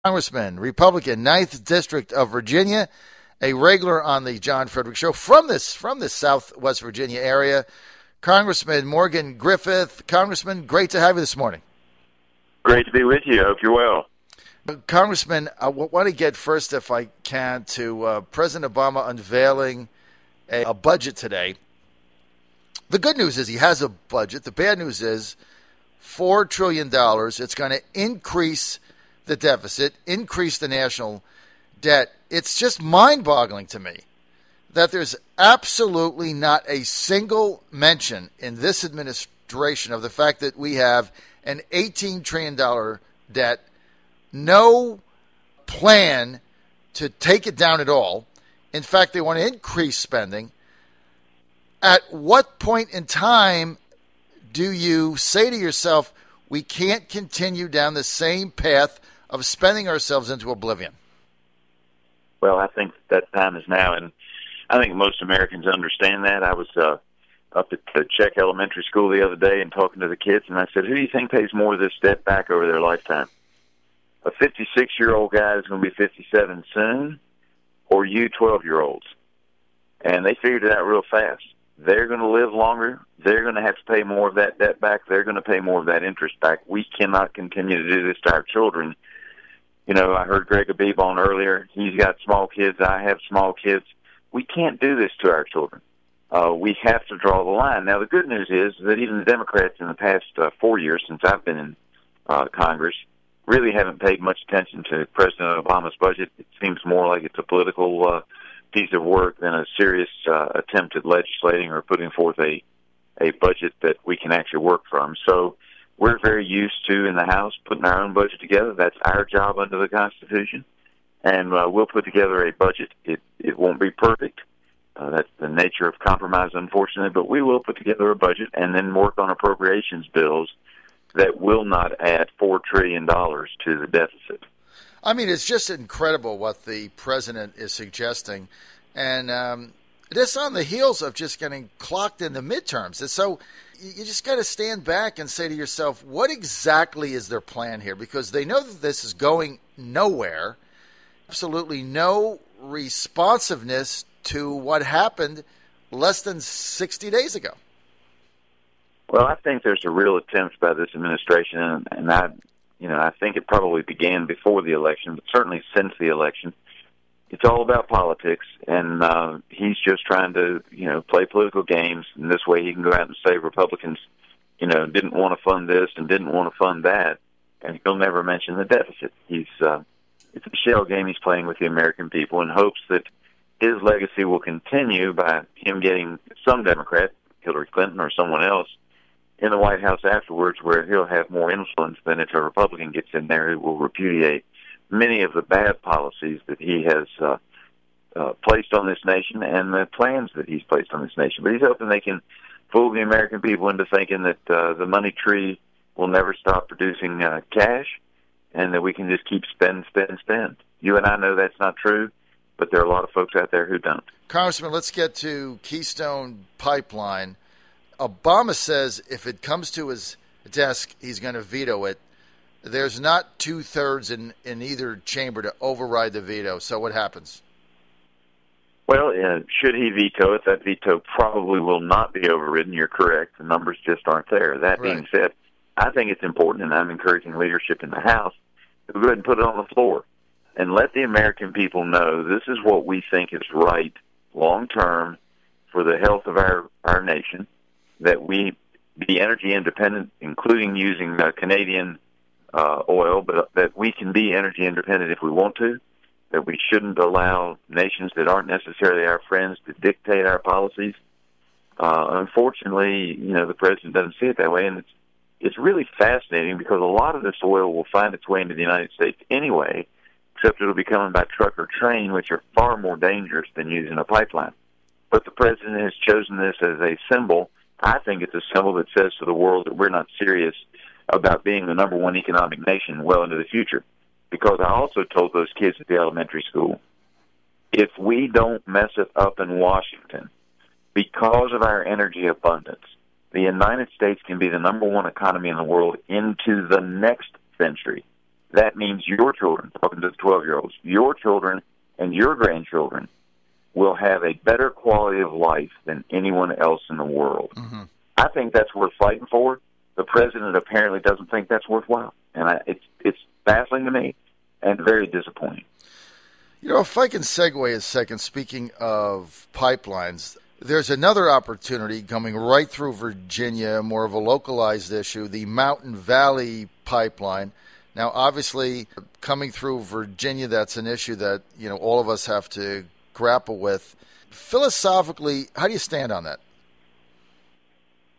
Congressman, Republican, 9th District of Virginia, a regular on the John Fredericks Show from this Southwest Virginia area. Congressman Morgan Griffith. Congressman, great to have you this morning. Great to be with you. I hope you're well. Congressman, I want to get first, if I can, to President Obama unveiling a budget today. The good news is he has a budget. The bad news is $4 trillion. It's going to increase the deficit, increase the national debt. It's just mind-boggling to me that there's absolutely not a single mention in this administration of the fact that we have an $18 trillion debt, no plan to take it down at all. In fact, they want to increase spending. At what point in time do you say to yourself, we can't continue down the same path of spending ourselves into oblivion? Well, I think that time is now, and I think most Americans understand that. I was up at the Czech Elementary School the other day and talking to the kids, and I said, who do you think pays more of this debt back over their lifetime? A 56-year-old guy is going to be 57 soon, or you 12-year-olds? And they figured it out real fast. They're going to live longer. They're going to have to pay more of that debt back. They're going to pay more of that interest back. We cannot continue to do this to our children. You know, I heard Greg Abebe on earlier. He's got small kids. I have small kids. We can't do this to our children. We have to draw the line. Now, the good news is that even the Democrats in the past 4 years since I've been in Congress really haven't paid much attention to President Obama's budget. It seems more like it's a political piece of work than a serious attempt at legislating or putting forth a budget that we can actually work from. So we're very used to, in the House, putting our own budget together. That's our job under the Constitution. And we'll put together a budget. It won't be perfect. That's the nature of compromise, unfortunately. But we will put together a budget and then work on appropriations bills that will not add $4 trillion to the deficit. I mean, it's just incredible what the president is suggesting. And this on the heels of just getting clocked in the midterms. And so you just got to stand back and say to yourself, what exactly is their plan here? Because they know that this is going nowhere. Absolutely no responsiveness to what happened less than 60 days ago. Well, I think there's a real attempt by this administration, and I think it probably began before the election, but certainly since the election. It's all about politics, and he's just trying to, play political games, and this way he can go out and say Republicans, didn't want to fund this and didn't want to fund that, and he'll never mention the deficit. It's a shell game he's playing with the American people in hopes that his legacy will continue by him getting some Democrat, Hillary Clinton or someone else, in the White House afterwards, where he'll have more influence than if a Republican gets in there who will repudiate many of the bad policies that he has placed on this nation and the plans that he's placed on this nation. But he's hoping they can fool the American people into thinking that the money tree will never stop producing cash and that we can just keep spend. You and I know that's not true, but there are a lot of folks out there who don't. Congressman, let's get to Keystone Pipeline. Obama says if it comes to his desk, he's going to veto it. There's not 2/3 in either chamber to override the veto. So what happens? Well, should he veto it, that veto probably will not be overridden. You're correct. The numbers just aren't there. That being said, I think it's important, and I'm encouraging leadership in the House, to go ahead and put it on the floor and let the American people know this is what we think is right long-term for the health of our nation, that we be energy independent, including using Canadian oil, but that we can be energy independent if we want to, that we shouldn't allow nations that aren't necessarily our friends to dictate our policies. Unfortunately, the president doesn't see it that way, and it's really fascinating because a lot of this oil will find its way into the United States anyway, except it'll be coming by truck or train, which are far more dangerous than using a pipeline. But the president has chosen this as a symbol. I think it's a symbol that says to the world that we're not serious about being the number one economic nation well into the future. Because I also told those kids at the elementary school, if we don't mess it up in Washington, because of our energy abundance, the United States can be the number one economy in the world into the next century. that means your children, talking to the 12-year-olds, your children and your grandchildren will have a better quality of life than anyone else in the world. Mm-hmm. I think that's worth fighting for. The president apparently doesn't think that's worthwhile, and it's baffling to me and very disappointing. You know, if I can segue a second, speaking of pipelines, there's another opportunity coming right through Virginia, more of a localized issue, the Mountain Valley Pipeline. Now, obviously, coming through Virginia, that's an issue that, you know, all of us have to grapple with. Philosophically, how do you stand on that?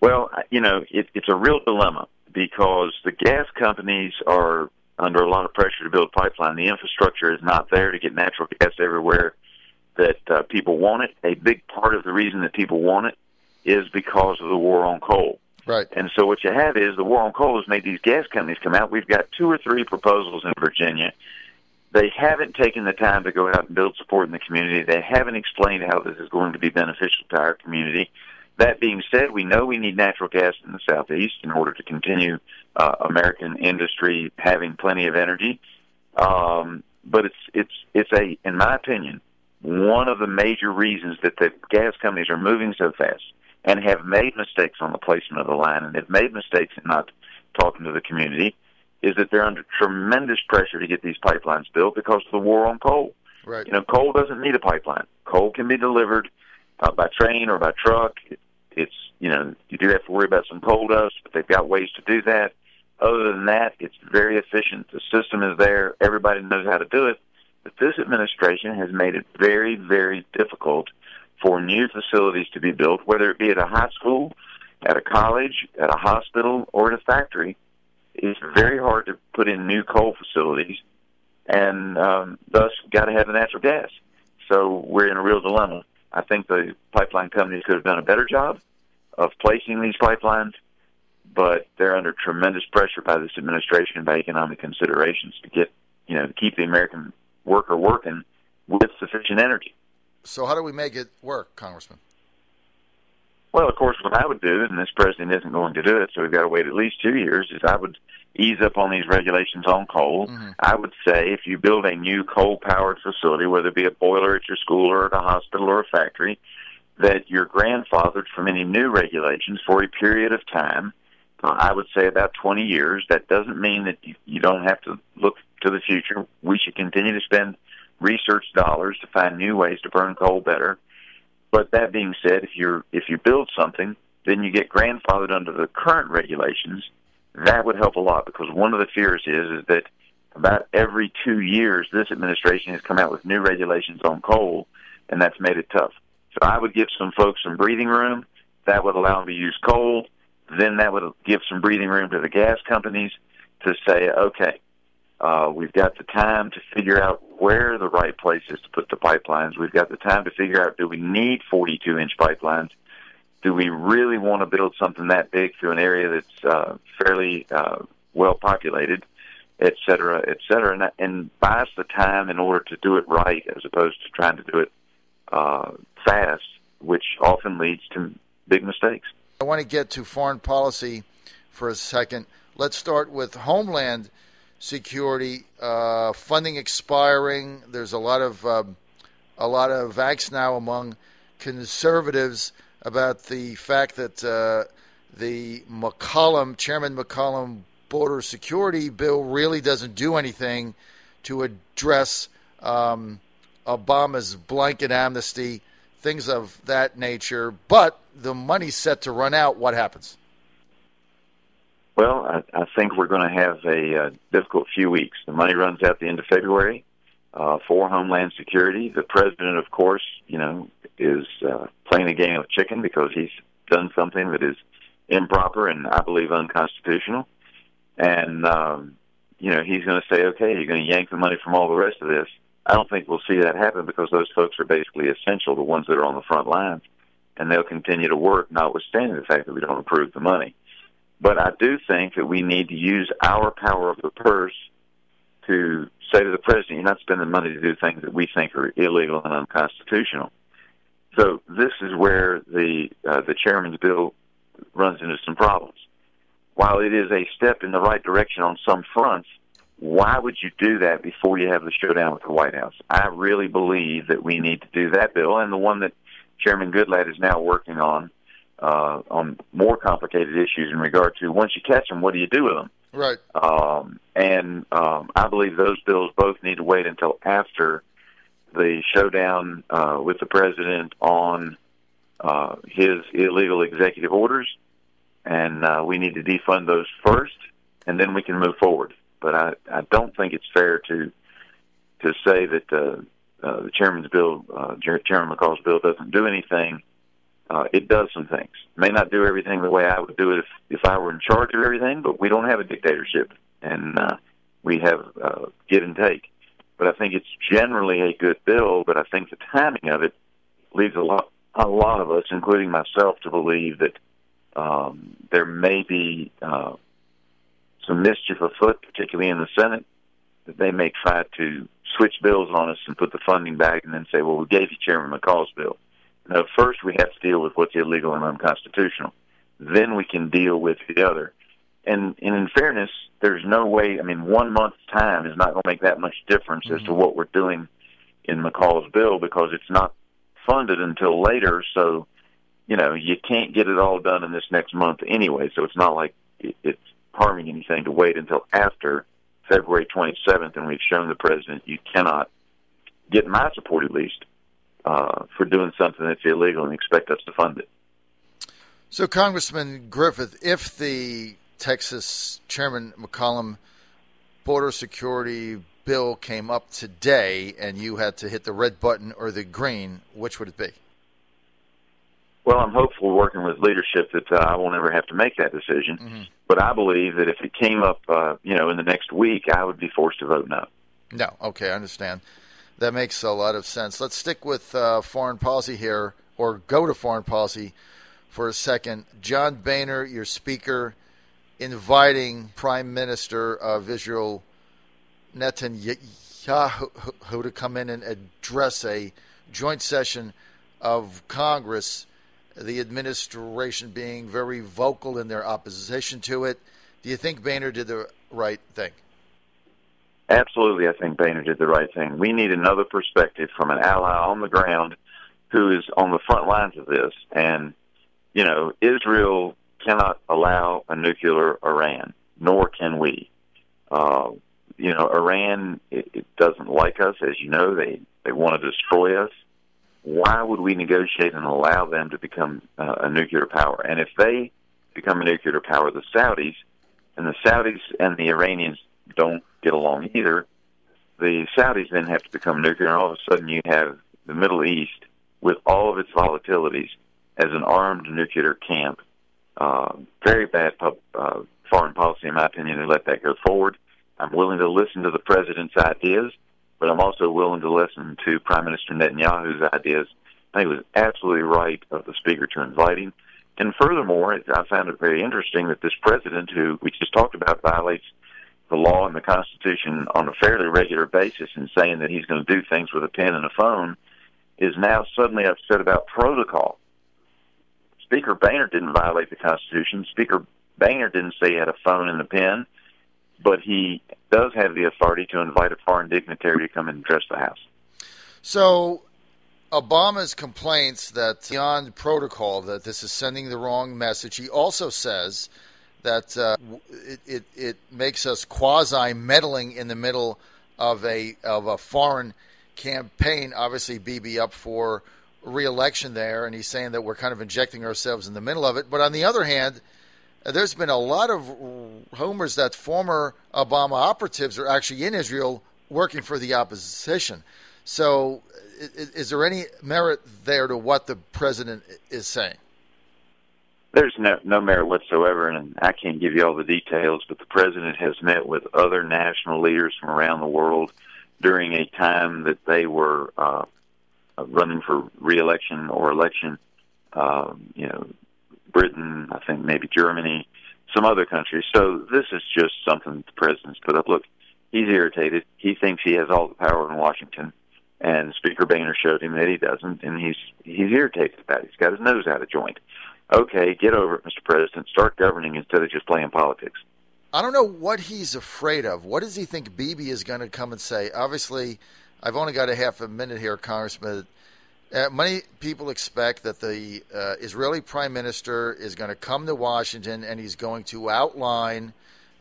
Well, you know, it's a real dilemma because the gas companies are under a lot of pressure to build pipeline. The infrastructure is not there to get natural gas everywhere that people want it. A big part of the reason that people want it is because of the war on coal. Right. And so what you have is the war on coal has made these gas companies come out. We've got 2 or 3 proposals in Virginia. They haven't taken the time to go out and build support in the community. They haven't explained how this is going to be beneficial to our community. That being said, we know we need natural gas in the Southeast in order to continue American industry having plenty of energy. But it's in my opinion, one of the major reasons that the gas companies are moving so fast and have made mistakes on the placement of the line and have made mistakes in not talking to the community is that they're under tremendous pressure to get these pipelines built because of the war on coal. Right. You know, coal doesn't need a pipeline. Coal can be delivered by train or by truck. It's, you know, you do have to worry about some coal dust, but they've got ways to do that. Other than that, it's very efficient. The system is there. Everybody knows how to do it. But this administration has made it very, very difficult for new facilities to be built, whether it be at a high school, at a college, at a hospital, or at a factory. It's very hard to put in new coal facilities, and thus got to have the natural gas. So we're in a real dilemma. I think the pipeline companies could have done a better job of placing these pipelines, but they're under tremendous pressure by this administration and by economic considerations to get, you know, to keep the American worker working with sufficient energy. So how do we make it work, Congressman? Well, of course, what I would do, and this president isn't going to do it, so we've got to wait at least 2 years, is I would ease up on these regulations on coal. Mm-hmm. I would say if you build a new coal-powered facility, whether it be a boiler at your school or at a hospital or a factory, that you're grandfathered from any new regulations for a period of time. I would say about 20 years. That doesn't mean that you don't have to look to the future. We should continue to spend research dollars to find new ways to burn coal better. But that being said, if you build something, then you get grandfathered under the current regulations. That would help a lot because one of the fears is that about every 2 years, this administration has come out with new regulations on coal, and that's made it tough. So I would give some folks some breathing room. That would allow them to use coal. Then that would give some breathing room to the gas companies to say, okay, we've got the time to figure out where the right place is to put the pipelines. We've got the time to figure out, do we need 42-inch pipelines? Do we really want to build something that big through an area that's fairly well-populated, et cetera, and buy us the time in order to do it right as opposed to trying to do it fast, which often leads to big mistakes. I want to get to foreign policy for a second. Let's start with Homeland Security funding expiring. There's a lot of angst now among conservatives about the fact that the Chairman McCollum border security bill really doesn't do anything to address Obama's blanket amnesty, things of that nature. But the money's set to run out. What happens? Well, I think we're going to have a difficult few weeks. The money runs out the end of February for Homeland Security. The president, of course, is playing a game of chicken because he's done something that is improper and I believe unconstitutional. And, he's going to say, okay, you're going to yank the money from all the rest of this. I don't think we'll see that happen because those folks are basically essential, the ones that are on the front lines, and they'll continue to work, notwithstanding the fact that we don't approve the money. But I do think that we need to use our power of the purse to say to the president, you're not spending money to do things that we think are illegal and unconstitutional. So this is where the chairman's bill runs into some problems. While it is a step in the right direction on some fronts, why would you do that before you have the showdown with the White House? I really believe that we need to do that bill, and the one that Chairman Goodlatte is now working on more complicated issues in regard to once you catch them, what do you do with them? Right. I believe those bills both need to wait until after the showdown with the president on his illegal executive orders, and we need to defund those first, and then we can move forward. But I don't think it's fair to say that the chairman's bill, Chairman McCall's bill, doesn't do anything. It does some things. It may not do everything the way I would do it if I were in charge of everything, but we don't have a dictatorship, and we have give and take. But I think it's generally a good bill, but I think the timing of it leaves a lot of us, including myself, to believe that there may be some mischief afoot, particularly in the Senate, that they may try to switch bills on us and put the funding back and then say, well, we gave you Chairman McCall's bill. No, first we have to deal with what's illegal and unconstitutional. Then we can deal with the other. And in fairness, there's no way, 1 month's time is not going to make that much difference as to what we're doing in McCall's bill, because it's not funded until later. So, you can't get it all done in this next month anyway. So it's not like it's harming anything to wait until after February 27th, and we've shown the president you cannot get my support, at least, for doing something that's illegal and expect us to fund it. So, Congressman Griffith, if the Texas Chairman McCollum border security bill came up today and you had to hit the red button or the green, which would it be? Well, I'm hopeful, working with leadership, that I won't ever have to make that decision. Mm-hmm. But I believe that if it came up, in the next week, I would be forced to vote no. No. Okay, I understand. That makes a lot of sense. Let's stick with foreign policy here, or go to foreign policy for a second. John Boehner, your speaker, inviting Prime Minister of Israel Netanyahu to come in and address a joint session of Congress, the administration being very vocal in their opposition to it. Do you think Boehner did the right thing? Absolutely, I think Boehner did the right thing. We need another perspective from an ally on the ground who is on the front lines of this. And, Israel cannot allow a nuclear Iran, nor can we. Iran, it doesn't like us, as you know. They want to destroy us. Why would we negotiate and allow them to become a nuclear power? And if they become a nuclear power, the Saudis and the Iranians don't get along either, the Saudis then have to become nuclear, and all of a sudden you have the Middle East with all of its volatilities as an armed nuclear camp. Very bad foreign policy, in my opinion, to let that go forward. I'm willing to listen to the president's ideas, but I'm also willing to listen to Prime Minister Netanyahu's ideas. I think it was absolutely right of the speaker to invite him. And furthermore, I found it very interesting that this president, who we just talked about, violates the law and the Constitution on a fairly regular basis, and saying that he's going to do things with a pen and a phone, is now suddenly upset about protocol. Speaker Boehner didn't violate the Constitution. Speaker Boehner didn't say he had a phone and a pen, but he does have the authority to invite a foreign dignitary to come and address the House. So Obama's complaints that beyond protocol, that this is sending the wrong message. He also says that it makes us quasi-meddling in the middle of a foreign campaign. Obviously, Bibi up for re-election there, and he's saying that we're kind of injecting ourselves in the middle of it. But on the other hand, there's been a lot of rumors that former Obama operatives are actually in Israel working for the opposition. So is there any merit there to what the president is saying? There's no merit whatsoever, and I can't give you all the details, but the president has met with other national leaders from around the world during a time that they were running for re-election or election. Britain, I think maybe Germany, some other countries. So this is just something the president's put up. Look, he's irritated. He thinks he has all the power in Washington, and Speaker Boehner showed him that he doesn't, and he's irritated about it. He's got his nose out of joint. Okay, get over it, Mr. President. Start governing instead of just playing politics. I don't know what he's afraid of. What does he think Bibi is going to come and say? Obviously, I've only got a half a minute here, Congressman. Many people expect that the Israeli prime minister is going to come to Washington and he's going to outline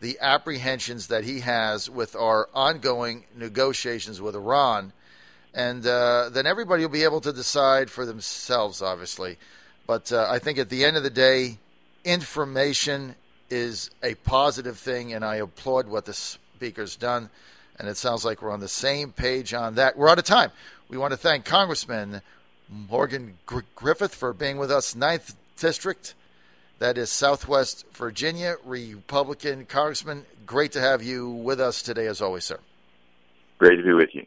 the apprehensions that he has with our ongoing negotiations with Iran. And then everybody will be able to decide for themselves, obviously. But I think at the end of the day, information is a positive thing, and I applaud what the speaker's done. And it sounds like we're on the same page on that. We're out of time. We want to thank Congressman Morgan Griffith for being with us, 9th District. That is Southwest Virginia, Republican Congressman. Great to have you with us today, as always, sir. Great to be with you.